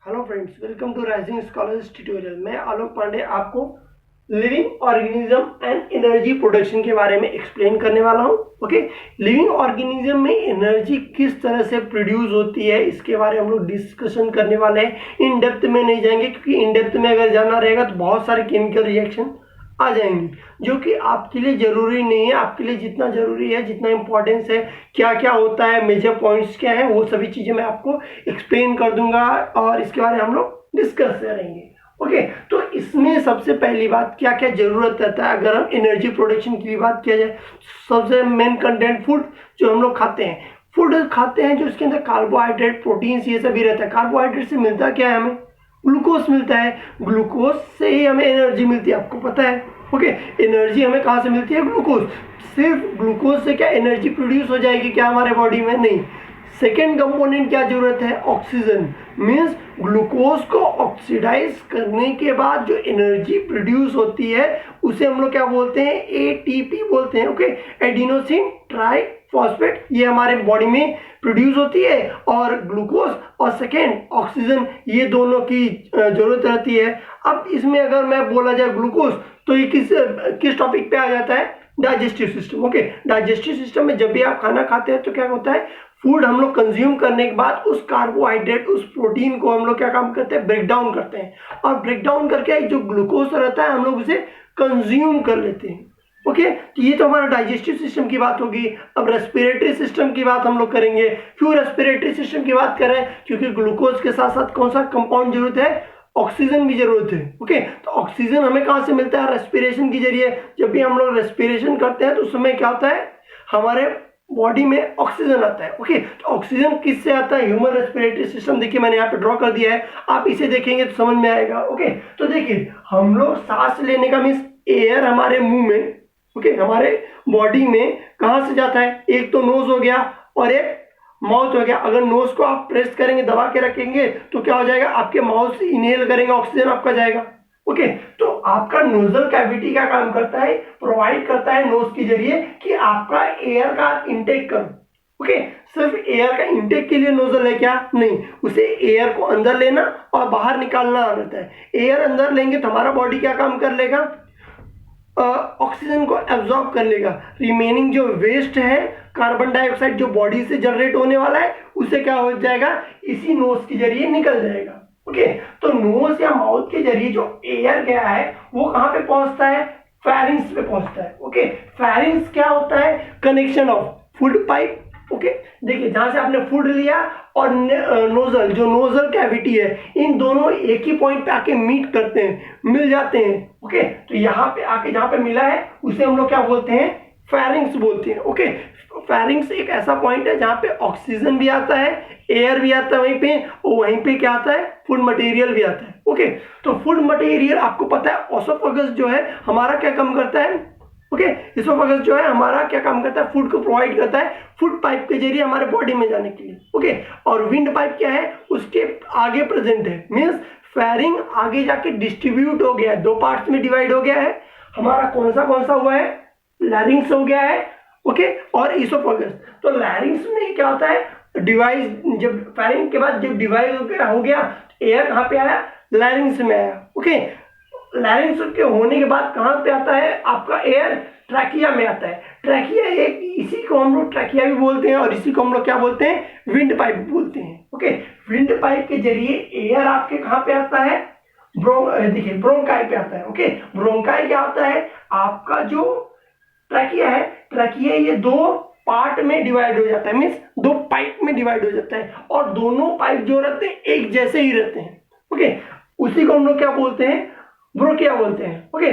Hello friends, welcome to rising scholars tutorial. मैं आलोक पांडे आपको living organism and energy production के बारे में एक्सप्लेन करने वाला हूं। ओके, लिविंग ऑर्गेनिज्म में एनर्जी किस तरह से प्रोड्यूस होती है इसके बारे में हम लोग डिस्कशन करने वाले हैं। इन डेप्थ में नहीं जाएंगे क्योंकि इन डेप्थ में अगर जाना रहेगा तो बहुत सारे केमिकल रिएक्शन आ जाएंगी जो कि आपके लिए जरूरी नहीं है। आपके लिए जितना जरूरी है, जितना इंपॉर्टेंस है, क्या क्या होता है, मेजर पॉइंट्स क्या है, वो सभी चीजें मैं आपको एक्सप्लेन कर दूंगा और इसके बारे में हम लोग डिस्कस करेंगे। ओके, तो इसमें सबसे पहली बात क्या क्या जरूरत रहता है अगर हम एनर्जी प्रोडक्शन की बात किया जाए। सबसे मेन कंटेंट फूड जो हम लोग खाते हैं, फूड खाते हैं जो इसके अंदर कार्बोहाइड्रेट, प्रोटीन्स, ये सभी रहता है। कार्बोहाइड्रेट से मिलता क्या है? हमें ग्लूकोज मिलता है। ग्लूकोज से ही हमें एनर्जी मिलती है, आपको पता है। ओके, एनर्जी हमें कहाँ से मिलती है? ग्लूकोज। सिर्फ ग्लूकोज से क्या एनर्जी प्रोड्यूस हो जाएगी क्या हमारे बॉडी में? नहीं। सेकेंड कंपोनेंट क्या जरूरत है? ऑक्सीजन। मीन्स ग्लूकोज को ऑक्सीडाइज करने के बाद जो एनर्जी प्रोड्यूस होती है उसे हम लोग क्या बोलते हैं? एटीपी बोलते हैं। ओके, एडिनोसिन ट्राई फॉस्फेट, ये हमारे बॉडी में प्रोड्यूस होती है। और ग्लूकोज और सेकेंड ऑक्सीजन, ये दोनों की जरूरत रहती है। अब इसमें अगर मैं बोला जाए ग्लूकोज, तो ये किस टॉपिक पे आ जाता है? Digestive system. Okay, digestive system में जब भी आप खाना खाते हैं तो क्या होता है? फूड हम लोग कंज्यूम करने के बाद उस कार्बोहाइड्रेट, उस प्रोटीन को हम लोग क्या काम करते हैं? ब्रेक डाउन करते हैं। और ब्रेक डाउन करके जो ग्लूकोज रहता है हम लोग उसे कंज्यूम कर लेते हैं। ओके, तो ये तो हमारा डाइजेस्टिव सिस्टम की बात होगी। अब रेस्पिरेटरी सिस्टम की बात हम लोग करेंगे। क्यों रेस्पिरेटरी सिस्टम की बात करें? क्योंकि ग्लूकोज के साथ साथ कौन सा कंपाउंड जरूरत है? ऑक्सीजन भी जरूरत है। ओके, तो ऑक्सीजन हमें कहां से मिलता है? रेस्पिरेशन के जरिए। जब भी हम लोग रेस्पिरेशन करते हैं तो उस समय क्या होता है? हमारे बॉडी में ऑक्सीजन आता है। ओके, तो ऑक्सीजन किससे आता है? Human respiratory system. देखिए मैंने यहाँ पे ड्रॉ कर दिया है, आप इसे देखेंगे तो समझ में आएगा। ओके, तो देखिए हम लोग सांस लेने का मीन्स एयर हमारे मुंह में, ओके, हमारे बॉडी में कहां से जाता है? एक तो नोज हो गया और एक माउथ हो गया। अगर नोज को आप प्रेस करेंगे, दबा के रखेंगे तो क्या हो जाएगा? आपके माउथ से इनहेल करेंगे, ऑक्सीजन आपका जाएगा। ओके, तो आपका नोजल कैविटी क्या काम करता है? प्रोवाइड करता है नोज के जरिए कि आपका एयर का इंटेक करो। ओके, सिर्फ एयर का इंटेक के लिए नोजल है क्या? नहीं, उसे एयर को अंदर लेना और बाहर निकालना रहता है। एयर अंदर लेंगे तो हमारा बॉडी क्या काम कर लेगा? ऑक्सीजन को एब्जॉर्ब कर लेगा। रिमेनिंग जो वेस्ट है, कार्बन डाइऑक्साइड जो बॉडी से जनरेट होने वाला है, उसे क्या हो जाएगा? इसी नोज के जरिए निकल जाएगा। ओके, तो नोज या माउथ के जरिए जो एयर गया है वो कहां पे पहुंचता है? फेरिंग्स पे पहुंचता है। ओके, फेरिंग्स क्या होता है? Connection of food pipe. Okay, देखिए जहां से आपने फूड लिया और नोजल, जो नोजल कैविटी है, इन दोनों एक ही पॉइंट पे आके मीट करते हैं, मिल जाते हैं। ओके, तो यहाँ पे आके जहां पे मिला है उसे हम लोग क्या बोलते हैं? फेरिंग्स बोलते हैं। ओके, फेरिंग्स एक ऐसा पॉइंट है जहां पे ऑक्सीजन भी आता है, एयर भी आता है वहीं पे, और वहीं पे क्या आता है? फूड मटेरियल भी आता है। ओके, तो फूड मटेरियल आपको पता है ओसोफेगस जो है हमारा क्या काम करता है? ओके, इसोफेगस जो है हमारा क्या काम करता है? फूड को प्रोवाइड करता है फूड पाइप के जरिए हमारे बॉडी में जाने के लिए। ओके, और विंड पाइप क्या है? उसके आगे प्रेजेंट है। मींस फेरिंग आगे जाके डिस्ट्रीब्यूट हो गया है, दो पार्ट्स में डिवाइड हो गया है। हमारा कौन सा हुआ है? लैरिंग्स हो गया है। ओके, और इसोफेगस। तो लैरिंग्स में क्या होता है? डिवाइस, जब फेरिंग के बाद जब डिवाइड हो गया एयर कहां पे आया? लैरिंग्स में आया। ओके, लैरिंग्स के होने के बाद कहां पे आता है आपका एयर? ट्रैकिया में आता है। ट्रैकिया एक, इसी को हम लोग ट्रैकिया भी बोलते हैं और इसी को हम लोग क्या बोलते हैं? विंड पाइप बोलते हैं। ओके, विंड पाइप के जरिए एयर आपके कहां पे आता है? देखिए ब्रोंकाई पे आता है। ओके, ब्रोंकाई क्या होता है? आपका जो ट्रैकिया है, ट्रैकिया ये दो पार्ट में डिवाइड हो जाता है। मीन्स दो पाइप में डिवाइड हो जाता है और दोनों पाइप जो रहते हैं एक जैसे ही रहते हैं। ओके, उसी को हम लोग क्या बोलते हैं? ब्रोकिया बोलते हैं। ओके,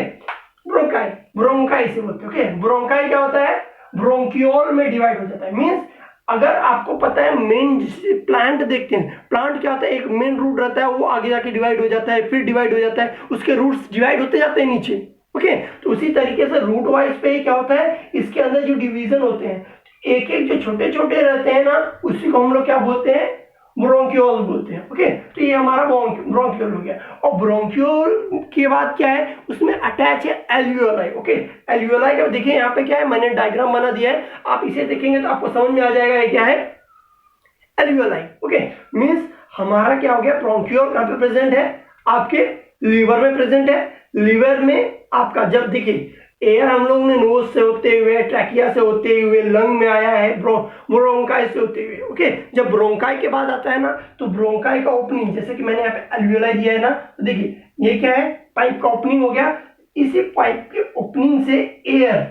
ब्रोंकाई, ब्रोंकाई से बोलते हैं। ओके, ब्रोंकाई क्या होता है? ब्रोंकियोल में डिवाइड हो जाता है। मीन्स अगर आपको पता है मेन प्लांट देखते हैं, प्लांट क्या होता है? एक मेन रूट रहता है, वो आगे जाके डिवाइड हो जाता है, फिर डिवाइड हो जाता है, उसके रूट्स डिवाइड होते जाते हैं नीचे। ओके, तो उसी तरीके से रूट वाइज पे क्या होता है? इसके अंदर जो डिवीजन होते हैं, एक एक जो छोटे छोटे रहते हैं ना, उसी को हम लोग क्या बोलते हैं? ब्रोंक्यूल बोलते हैं। ओके, तो ये हमारा ब्रोंक्यूल हो गया। और ब्रोंक्यूल के बाद क्या है? उसमें अटैच है एल्वियोलाई। ओके, एल्वियोलाई का देखिए यहाँ पे क्या है, मैंने डायग्राम बना दिया है, आप इसे देखेंगे तो आपको समझ में आ जाएगा ये क्या है? एल्वियोलाई। ओके, मींस हमारा क्या हो गया, ब्रोंक्यूल कहाँ पे प्रेजेंट है, आपके लीवर में प्रेजेंट है। लीवर में आपका जब देखिए एयर हम लोग ने नोज से होते हुए, ट्रैकिया से होते हुए लंग में आया है, ब्रोंकाई से होते हुए, ओके। जब ब्रोंकाई के बाद आता है ना, तो ब्रोंकाई का ओपनिंग, जैसे कि मैंने यहाँ पे एल्वियोलाई दिया है ना, तो देखिए ये क्या है, पाइप का ओपनिंग हो गया। इसी पाइप के ओपनिंग से एयर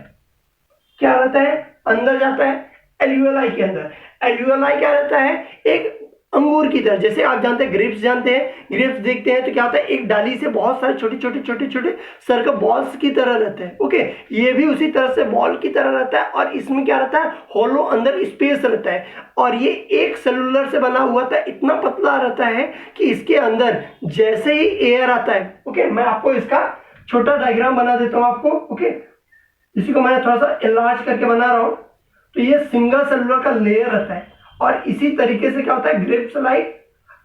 क्या रहता है, अंदर जाता है एल्वियोलाई के अंदर। एल्वियोलाई क्या रहता है, एक अंगूर की तरह, जैसे आप जानते हैं ग्रेप्स जानते हैं, ग्रेप्स देखते हैं तो क्या होता है, एक डाली से बहुत सारे छोटे छोटे छोटे छोटे सर्कल बॉल्स की तरह रहते हैं, ओके। ये भी उसी तरह से बॉल की तरह रहता है, और इसमें क्या रहता है, होलो अंदर स्पेस रहता है, और ये एक सेलुलर से बना हुआ था, इतना पतला रहता है कि इसके अंदर जैसे ही एयर आता है, ओके, मैं आपको इसका छोटा डायग्राम बना देता हूँ आपको, ओके। इसी को मैं थोड़ा सा इलाज करके बना रहा हूँ। तो ये सिंगल सेलुलर का लेयर रहता है, और इसी तरीके से क्या होता है, ग्रिप्स लाइक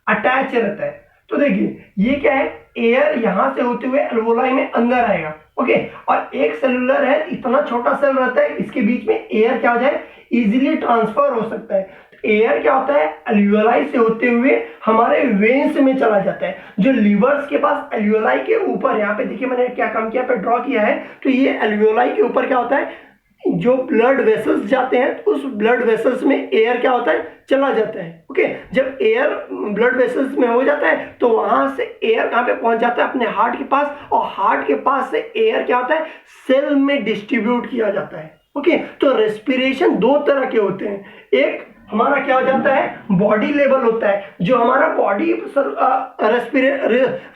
अटैच रहता है। तो देखिए ये क्या है, एयर यहां से होते हुए एल्वोलाई में अंदर आएगा, ओके। और एक सेलुलर है, इतना छोटा सेल रहता है, इसके बीच में एयर क्या हो जाए, इजीली ट्रांसफर हो सकता है। तो एयर क्या होता है, एल्वियोलाई से होते हुए हमारे वेन्स में चला जाता है। जो लीवर्स के पास एल्वियोलाई के ऊपर, यहाँ पे देखिए मैंने क्या काम किया, पे ड्रॉ किया है, तो ये एल्वियोलाई के ऊपर क्या होता है, जो ब्लड वेसल्स जाते हैं, तो उस ब्लड वेसल्स में एयर क्या होता है, चला जाता है, ओके। जब एयर ब्लड वेसल्स में हो जाता है, तो वहां से एयर कहां पे पहुंच जाता है, अपने हार्ट के पास, और हार्ट के पास से एयर क्या होता है, सेल में डिस्ट्रीब्यूट किया जाता है, ओके। तो रेस्पिरेशन दो तरह के होते हैं, एक हमारा क्या हो जाता है, बॉडी लेवल होता है, जो हमारा बॉडी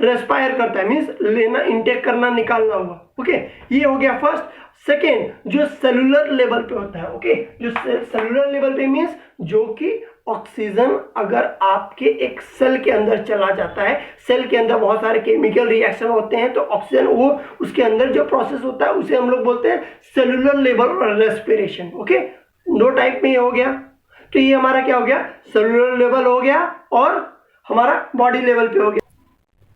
रेस्पायर करता है, मीन्स लेना, इनटेक करना, निकालना हुआ, ओके। ये हो गया फर्स्ट। सेकेंड जो सेलुलर लेवल पे होता है, ओके, जो सेलुलर लेवल पे मीन्स जो कि ऑक्सीजन अगर आपके एक सेल के अंदर चला जाता है, सेल के अंदर बहुत सारे केमिकल रिएक्शन होते हैं, तो ऑक्सीजन वो उसके अंदर जो प्रोसेस होता है उसे हम लोग बोलते हैं सेलुलर लेवल रेस्पिरेशन, ओके। दो टाइप में ये हो गया। तो ये हमारा क्या हो गया, सेलुलर लेवल हो गया, और हमारा बॉडी लेवल पे हो गया,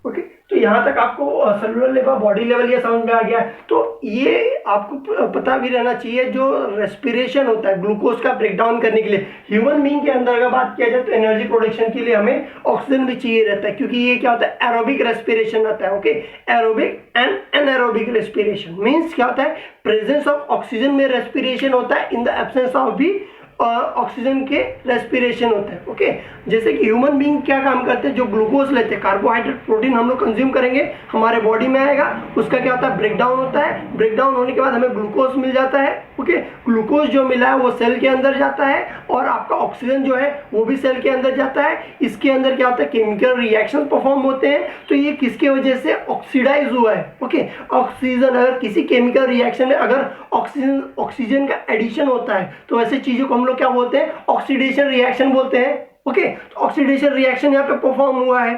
ओके। तो यहाँ तक आपको सेलुलर लेवल, बॉडी लेवल ये समझ में आ गया। तो ये आपको पता भी रहना चाहिए, जो रेस्पिरेशन होता है ग्लूकोज का ब्रेकडाउन करने के लिए, ह्यूमन बीइंग के अंदर अगर बात किया जाए तो एनर्जी प्रोडक्शन के लिए हमें ऑक्सीजन भी चाहिए रहता है, क्योंकि ये क्या होता है, एरोबिक रेस्पिरेशन रहता है, okay. Aerobic and anaerobic respiration means क्या होता है, प्रेजेंस ऑफ ऑक्सीजन में रेस्पिरेशन होता है, इन द एब्सेंस ऑफ भी ऑक्सीजन के रेस्पिरेशन होता है, ओके। जैसे कि ह्यूमन बीइंग क्या काम करते हैं, जो ग्लूकोज लेते हैं, कार्बोहाइड्रेट प्रोटीन हम लोग कंज्यूम करेंगे, हमारे बॉडी में आएगा, उसका क्या होता है, ब्रेकडाउन होता है, ब्रेकडाउन होने के बाद हमें ग्लूकोज मिल जाता है, ओके। ग्लूकोज जो मिला है वो सेल के अंदर जाता है, और आपका ऑक्सीजन जो है वो भी सेल के अंदर जाता है। इसके अंदर क्या होता है, केमिकल रिएक्शन परफॉर्म होते हैं। तो ये किसके वजह से ऑक्सीडाइज हुआ है, ओके। ऑक्सीजन अगर किसी केमिकल रिएक्शन में अगर ऑक्सीजन का एडिशन होता है, तो ऐसे चीजों को हम लोग क्या बोलते हैं, ऑक्सीडेशन रिएक्शन बोलते हैं, ओके। तो ऑक्सीडेशन रिएक्शन यहाँ पे परफॉर्म हुआ है।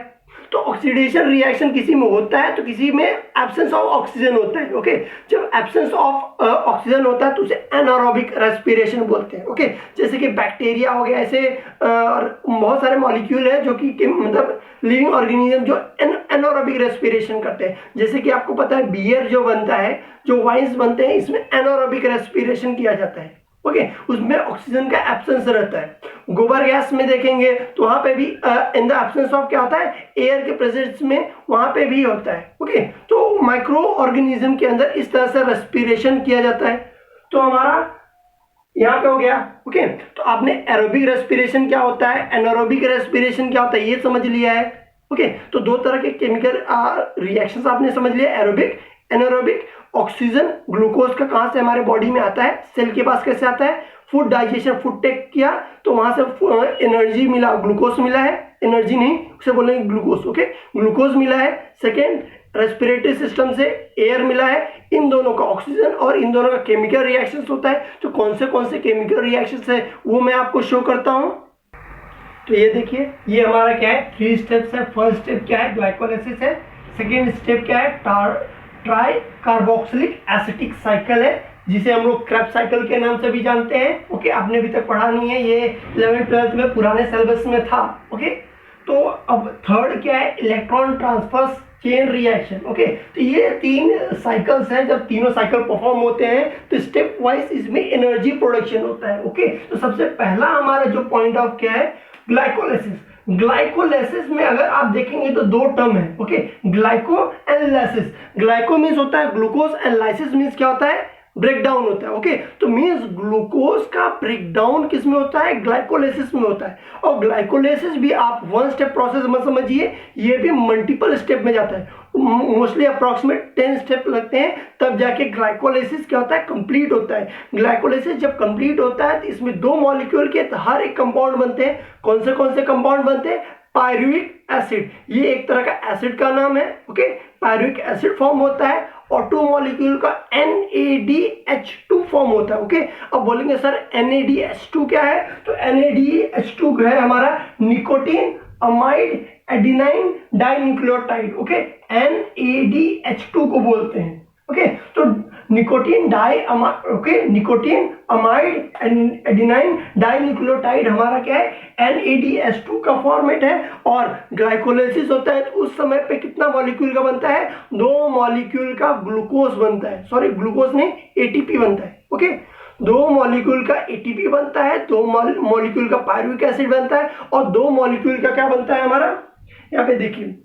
तो ऑक्सीडेशन रिएक्शन किसी में होता है तो किसी में एब्सेंस ऑफ ऑक्सीजन होता है, ओके। जब एब्सेंस ऑफ ऑक्सीजन होता है तो उसे एनारोबिक रेस्पिरेशन बोलते हैं, ओके। जैसे कि बैक्टीरिया हो गया, ऐसे बहुत सारे मॉलिक्यूल है जो कि मतलब लिविंग ऑर्गेनिज्म जो एनारोबिक रेस्पिरेशन करते हैं। जैसे कि आपको पता है बियर जो बनता है, जो वाइन्स बनते हैं, इसमें एनारोबिक रेस्पिरेशन किया जाता है, ओके। उसमें ऑक्सीजन का एब्सेंस रहता है। गोबर गैस में देखेंगे तो वहां पे भी इन द एब्सेंस ऑफ क्या होता है, एयर के प्रेजेंस में वहां पे भी होता है, ओके। तो माइक्रो ऑर्गेनिज्म के अंदर इस तरह से रेस्पिरेशन किया जाता है। तो हमारा यहाँ पे हो गया, ओके। तो आपने एरोबिक रेस्पिरेशन क्या होता है, एनारोबिक रेस्पिरेशन क्या होता है, ये समझ लिया है, ओके। तो दो तरह के केमिकल रिएक्शंस आपने समझ लिया, एरोबिक, एनारोबिक। ऑक्सीजन ग्लूकोज का कहां से हमारे बॉडी में आता है, सेल के पास कैसे आता है, फूड डाइजेशन, फूड टेक किया तो वहां से एनर्जी मिला, ग्लूकोज मिला है, एनर्जी नहीं उसे बोलेंगे ग्लूकोज, ओके। ग्लूकोज मिला है। सेकेंड, रेस्पिरेटरी सिस्टम से एयर मिला है। इन दोनों का ऑक्सीजन और इन दोनों का केमिकल रिएक्शन होता है। तो कौन से केमिकल रिएक्शन है वो मैं आपको शो करता हूं। तो ये देखिए, ये हमारा क्या है, 3 स्टेप्स है। फर्स्ट स्टेप क्या है, ग्लाइकोलाइसिस है। सेकेंड स्टेप क्या है, ट्राई कार्बोक्सिलिक एसिटिक साइकिल है, जिसे हम लोग क्रेब्स साइकिल के नाम से भी जानते हैं, ओके। आपने अभी तक पढ़ा नहीं है, ये 11th-12th में पुराने सिलेबस में था, ओके। तो अब थर्ड क्या है, electron transfer chain reaction, okay. तो ये 3 साइकिल्स हैं। जब तीनों साइकिल परफॉर्म होते हैं तो स्टेप वाइज इसमें एनर्जी प्रोडक्शन होता है, ओके। तो सबसे पहला हमारा जो पॉइंट ऑफ क्या है, ग्लाइकोलाइसिस। ग्लाइकोलाइसिस में अगर आप देखेंगे तो दो टर्म है, okay, glyco and lysis. Glyco means होता है ग्लूकोज एंड लाइसिस मीन्स क्या होता है, ब्रेक डाउन होता है, ओके। तो मीन्स ग्लूकोज का ब्रेक डाउन किस में होता है, ग्लाइकोलाइसिस में होता है। और ग्लाइकोलाइसिस भी आप वन स्टेप प्रोसेस मत समझिए, ये भी मल्टीपल स्टेप में जाता है, मोस्टली अप्रॉक्सीमेट 10 स्टेप लगते हैं, तब जाके ग्लाइकोलाइसिस क्या होता है, कंप्लीट होता है। ग्लाइकोलाइसिस जब कंप्लीट होता है तो इसमें दो मॉलिक्यूल के हर एक कंपाउंड बनते हैं। कौन से कंपाउंड बनते हैं, पायरुविक एसिड, ये एक तरह का एसिड का नाम है, ओके। पायरुविक एसिड फॉर्म होता है और टू मॉलिक्यूल का NADH2 फॉर्म होता है, ओके। अब बोलेंगे सर NADH2 क्या है, तो NADH2 है हमारा nicotine amide adenine dinucleotide, okay. NADH2 को बोलते हैं, ओके। तो nicotine nicotine amide adenine dinucleotide हमारा क्या है, NADH2 का फॉर्मेट है। और ग्लाइकोलाइसिस होता है तो उस समय पे कितना मॉलिक्यूल का बनता है, दो मॉलिक्यूल का ग्लूकोज बनता है, सॉरी ग्लूकोज नहीं ATP बनता है, ओके। दो मॉलिक्यूल का ATP बनता है, दो मॉलिक्यूल का पायरुविक एसिड बनता है, और दो मॉलिक्यूल का क्या बनता है हमारा, यहाँ पे देखिए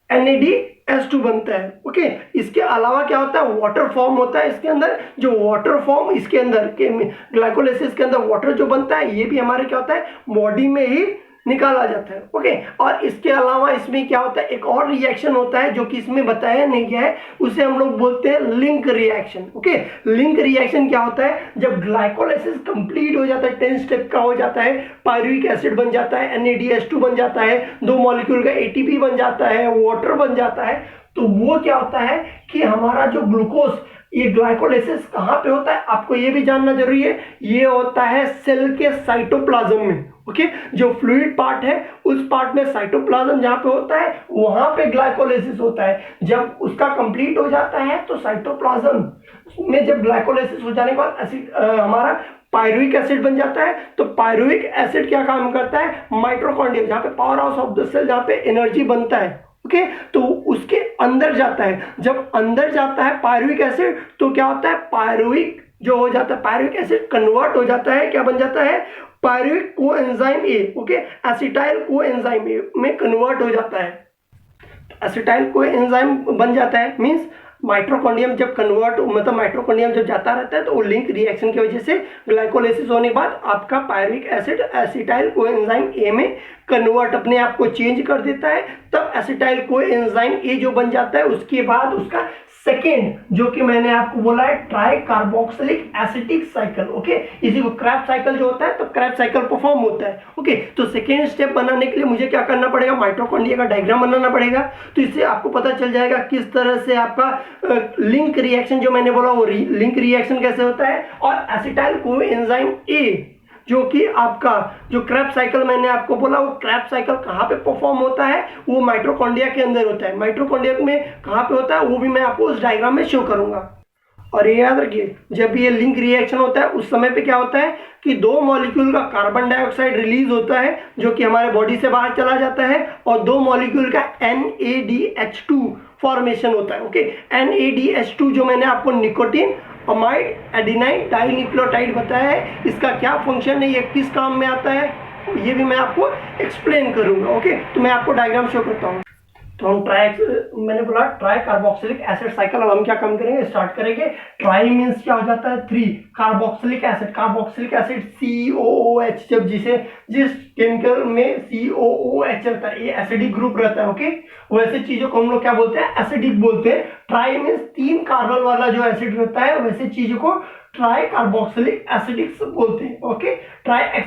NADH2 बनता है, ओके। इसके अलावा क्या होता है, वाटर फॉर्म होता है इसके अंदर, जो वाटर फॉर्म इसके अंदर के ग्लाइकोलाइसिस के अंदर वाटर जो बनता है, ये भी हमारे क्या होता है, बॉडी में ही निकाला जाता है, ओके। और इसके अलावा इसमें क्या होता है, एक और रिएक्शन होता है जो कि इसमें बताया नहीं गया है, उसे हम लोग बोलते हैं link reaction, okay. Link reaction क्या होता है, जब ग्लाइकोलाइसिस कंप्लीट हो जाता है, 10 स्टेप का हो जाता है, पायरुविक एसिड बन जाता है, NADH2 बन जाता है, दो मॉलिक्यूल का ATP बन जाता है, वाटर बन जाता है, तो वो क्या होता है कि हमारा जो ग्लूकोज, ये ग्लाइकोलाइसिस कहाँ पे होता है, आपको ये भी जानना जरूरी है, ये होता है सेल के साइटोप्लाज्म में, ओके। जो फ्लूइड पार्ट है उस पार्ट में साइटोप्लाज्म जहां पे होता है वहां पे ग्लाइकोलाइसिस होता है। जब उसका कंप्लीट हो जाता है तो साइटोप्लाज्म में जब ग्लाइकोलाइसिस हो जाने के बाद हमारा पायरुविक एसिड बन जाता है। तो पायरुविक एसिड क्या काम करता है, माइटोकॉन्ड्रिया जहां पे power house of the cell, जहां पे एनर्जी बनता है, ओके। तो उसके अंदर जाता है, जब अंदर जाता है पायरुविक एसिड तो क्या होता है, पायरुविक जो हो जाता है, पायरुविक एसिड कन्वर्ट हो जाता है, क्या बन जाता है, pyruvic coenzyme A, okay, acetyl coenzyme A में कन्वर्ट हो जाता है। एसिटाइल कोएंजाइम बन जाता है, मींस माइटोकॉन्ड्रियम जब कन्वर्ट, मतलब माइटोकॉन्ड्रियम जब जाता रहता है तो वो लिंक रिएक्शन की वजह से ग्लाइकोलाइसिस होने के बाद आपका pyruvic acid acetyl coenzyme A में कन्वर्ट अपने आप को चेंज कर देता है। तब एसिटाइल कोएंजाइम ए जो बन जाता है, उसके बाद उसका सेकेंड जो कि मैंने आपको बोला है try carboxylic acetic cycle, okay. इसी को क्रैब साइकिल जो होता है तो क्रैब साइकिल परफॉर्म होता है, ओके। तो सेकेंड स्टेप बनाने के लिए मुझे क्या करना पड़ेगा, माइटोकॉन्ड्रिया का डायग्राम बनाना पड़ेगा। तो इससे आपको पता चल जाएगा किस तरह से आपका लिंक रिएक्शन जो मैंने बोला वो लिंक रिएक्शन कैसे होता है। और एसिटाइल कोएंजाइम ए जो कि आपका जो क्रैब साइकिल मैंने आपको बोला, वो क्रैब साइकिल कहाँ पे परफॉर्म होता है, वो माइटोकॉन्ड्रिया के अंदर होता है। माइटोकॉन्ड्रिया में कहाँ पे होता है वो भी मैं आपको उस डायग्राम में शो करूंगा। और ये याद रखिए, जब ये लिंक रिएक्शन होता है उस समय पे क्या होता है कि दो मॉलिक्यूल का कार्बन डाइऑक्साइड रिलीज होता है जो कि हमारे बॉडी से बाहर चला जाता है, और दो मॉलिक्यूल का NADH2 फॉर्मेशन होता है, ओके। NADH2 जो मैंने आपको निकोटीन अमाइड एडिनाइन डाइन्यूक्लियोटाइड बताया है, इसका क्या फंक्शन है, ये किस काम में आता है, ये भी मैं आपको एक्सप्लेन करूंगा, ओके। तो मैं आपको डायग्राम शो करता हूँ। तो हम मैंने बोला ट्राई कार्बोक्सिलिक एसिड साइकिल। अब हम क्या काम करेंगे, स्टार्ट करेंगे। ट्राई मीन्स क्या हो जाता है 3, carboxylic acid, carboxylic acid COOH, जब जिस केमिकल में COOH रहता है ये एसिडिक ग्रुप रहता है, ओके। वैसे चीजों को हम लोग क्या बोलते हैं, एसिडिक बोलते हैं। ट्राई मीन्स 3 कार्बन वाला जो एसिड रहता है वैसे चीजों को ट्राई कार्बोक्सिलिक एसिडिक बोलते हैं, ओके। ट्राई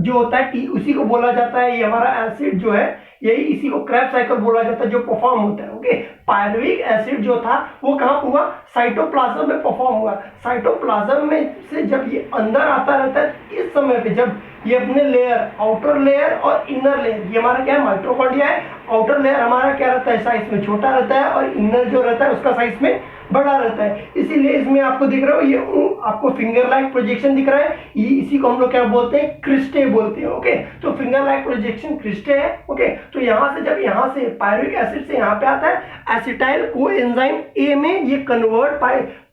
जो होता है उसी को बोला जाता है, ये हमारा एसिड जो है यही, इसी को क्रैब साइकिल बोला जाता है जो परफॉर्म होता है, ओके। पायरुविक एसिड जो था वो कहाँ हुआ, साइटोप्लाज्म में परफॉर्म हुआ। साइटोप्लाज्म में से जब ये अंदर आता रहता है, इस समय पे जब ये अपने लेयर, आउटर लेयर और इनर लेयर, ये हमारा क्या है, माइटोकॉन्ड्रिया है। आउटर लेयर हमारा क्या रहता है, साइज में छोटा रहता है, और इनर जो रहता है उसका साइज में बड़ा रहता है। इसीलिए इसमें आपको दिख रहा है, ये आपको फिंगर लाइक प्रोजेक्शन दिख रहा है, इसी को हम लोग क्या बोलते हैं, क्रिस्टे बोलते हैं। ओके, तो फिंगर लाइक प्रोजेक्शन क्रिस्टे है। ओके, तो यहाँ से जब यहाँ से पायरुविक एसिड से यहाँ पे आता है एसिटाइल कोएंजाइम ए में ये कन्वर्ट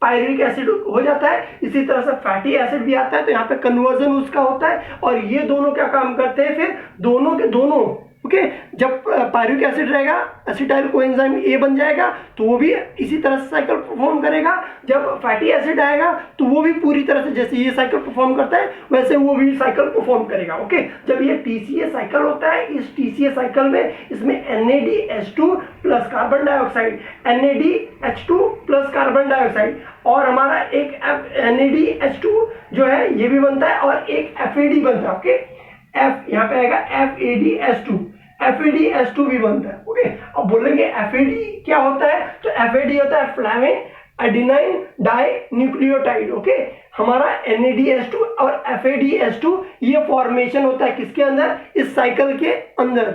पायरुविक एसिड हो जाता है। इसी तरह से फैटी एसिड भी आता है, तो यहाँ पे कन्वर्जन उसका होता है, और ये दोनों क्या काम करते हैं, फिर दोनों के दोनों ओके जब पायरुविक एसिड रहेगा एसिटाइल कोएंजाइम ए बन जाएगा तो वो भी इसी तरह से साइकिल परफॉर्म करेगा। जब फैटी एसिड आएगा तो वो भी पूरी तरह से जैसे ये साइकिल परफॉर्म करता है वैसे वो भी साइकिल परफॉर्म करेगा। ओके, जब ये टीसीए साइकिल होता है, इस टीसीए साइकिल में इसमें NADH2 plus carbon dioxide, NADH2 plus carbon dioxide, और हमारा एक NADH2 जो है ये भी बनता है, और एक FAD बनता है। ओके, F यहाँ पे आएगा FADH2 भी बनता है। ओके, अब बोलेंगे FAD क्या होता है, तो FAD होता है flavin adenine dinucleotide. Okay, हमारा NADH2 और FADH2 ये फॉर्मेशन होता है किसके अंदर, इस साइकिल के अंदर।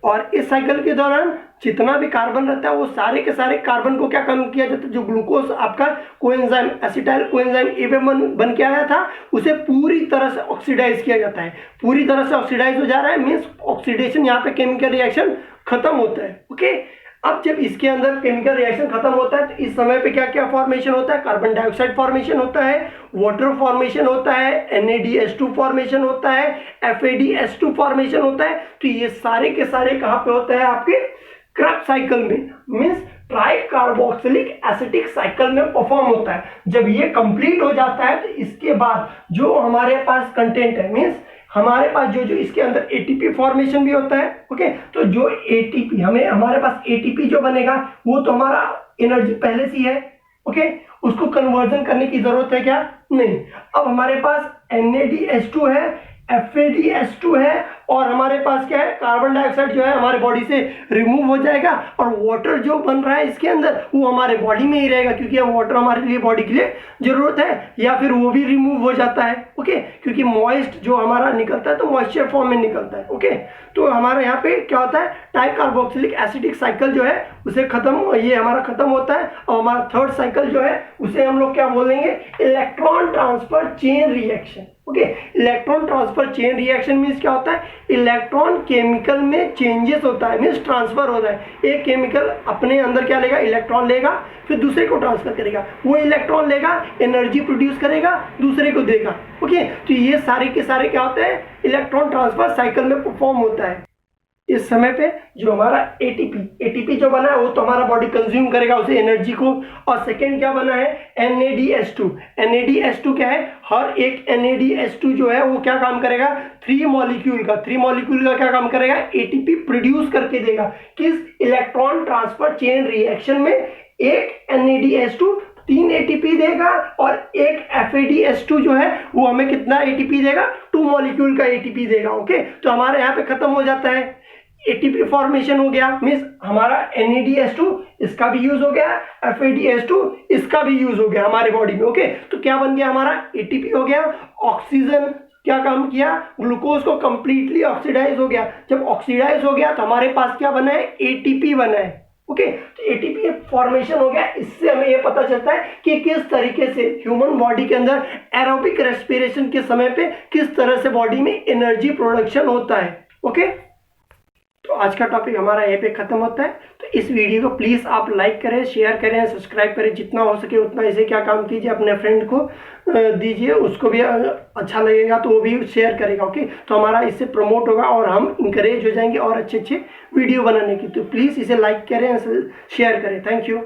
और इस साइकिल के दौरान जितना भी कार्बन रहता है वो सारे के सारे कार्बन को क्या कम किया जाता है, जो ग्लूकोज आपका कोएंजाइम एसिटाइल कोएंजाइम ए बन के आया था उसे पूरी तरह से ऑक्सीडाइज किया जाता है। पूरी तरह से ऑक्सीडाइज हो जा रहा है मीन्स ऑक्सीडेशन, यहाँ पे केमिकल रिएक्शन खत्म होता है। ओके, अब जब इसके अंदर केमिकल रिएक्शन खत्म होता है तो इस समय पे क्या क्या फॉर्मेशन होता है, कार्बन डाइऑक्साइड फॉर्मेशन होता है, वाटर फॉर्मेशन होता है, NADH2 फॉर्मेशन होता है, FADH2 फॉर्मेशन होता है। तो ये सारे के सारे कहाँ पे होता है, आपके क्रैब्स साइकिल में, means try carboxylic acetic cycle में परफॉर्म होता है। जब ये कंप्लीट हो जाता है तो इसके बाद जो हमारे पास कंटेंट है, मीन्स हमारे पास जो इसके अंदर ATP फॉर्मेशन भी होता है। ओके, तो जो ATP हमारे पास ATP जो बनेगा वो तो हमारा एनर्जी पहले से है। ओके, उसको कन्वर्जन करने की जरूरत है क्या, नहीं। अब हमारे पास NADH2 है, FADH2 है, और हमारे पास क्या है, कार्बन डाइऑक्साइड जो है हमारे बॉडी से रिमूव हो जाएगा, और वाटर जो बन रहा है इसके अंदर वो हमारे बॉडी में ही रहेगा क्योंकि वाटर हमारे लिए बॉडी के लिए जरूरत है, या फिर वो भी रिमूव हो जाता है। ओके, क्योंकि मॉइस्ट जो हमारा निकलता है तो मॉइस्चर फॉर्म में निकलता है। ओके, तो हमारा यहाँ पे क्या होता है, टाई कार्बोक्सिलिक एसिडिक साइकिल जो है उसे ये हमारा खत्म होता है, और हमारा थर्ड साइकिल जो है उसे हम लोग क्या बोलेंगे, electron transfer chain reaction. Okay, electron transfer chain reaction means क्या होता है, इलेक्ट्रॉन केमिकल में चेंजेस होता है, मीन्स ट्रांसफर होता है। एक केमिकल अपने अंदर क्या लेगा, इलेक्ट्रॉन लेगा, फिर दूसरे को ट्रांसफर करेगा, वो इलेक्ट्रॉन लेगा, एनर्जी प्रोड्यूस करेगा, दूसरे को देगा। ओके, तो ये सारे के सारे क्या होते हैं, इलेक्ट्रॉन ट्रांसफर साइकिल में परफॉर्म होता है। इस समय पे जो हमारा ATP जो बना है वो तो हमारा बॉडी कंज्यूम करेगा उसे एनर्जी को, और सेकेंड क्या बना है, NADH2 क्या है, हर एक NADH2 जो है वो क्या काम करेगा, 3 मॉलिक्यूल का क्या काम करेगा, ATP प्रोड्यूस करके देगा। किस इलेक्ट्रॉन ट्रांसफर चेन रिएक्शन में एक NADH2 3 ATP देगा, और एक FADH2 जो है वो हमें कितना ATP देगा, 2 मॉलिक्यूल का ATP देगा। ओके, तो हमारे यहाँ पे खत्म हो जाता है, ATP फॉर्मेशन हो गया, मीन्स हमारा NADH2 इसका भी यूज हो गया, FADH2 इसका भी यूज हो गया हमारे बॉडी में। ओके, तो क्या बन गया, हमारा ATP हो गया, ऑक्सीजन क्या काम किया, ग्लूकोज को कंप्लीटली ऑक्सीडाइज हो गया। जब ऑक्सीडाइज हो गया तो हमारे पास क्या बना है, ATP बना है। ओके, तो ATP फॉर्मेशन हो गया। इससे हमें यह पता चलता है कि किस तरीके से ह्यूमन बॉडी के अंदर एरोबिक रेस्पिरेशन के समय पे किस तरह से बॉडी में एनर्जी प्रोडक्शन होता है। ओके, तो आज का टॉपिक हमारा यहीं पे खत्म होता है। तो इस वीडियो को प्लीज़ आप लाइक करें, शेयर करें, सब्सक्राइब करें, जितना हो सके उतना इसे क्या काम कीजिए, अपने फ्रेंड को दीजिए, उसको भी अच्छा लगेगा तो वो भी शेयर करेगा। ओके, तो हमारा इससे प्रमोट होगा और हम इंकरेज हो जाएंगे और अच्छे अच्छे वीडियो बनाने की। तो प्लीज़ इसे लाइक करें, शेयर करें। Thank you.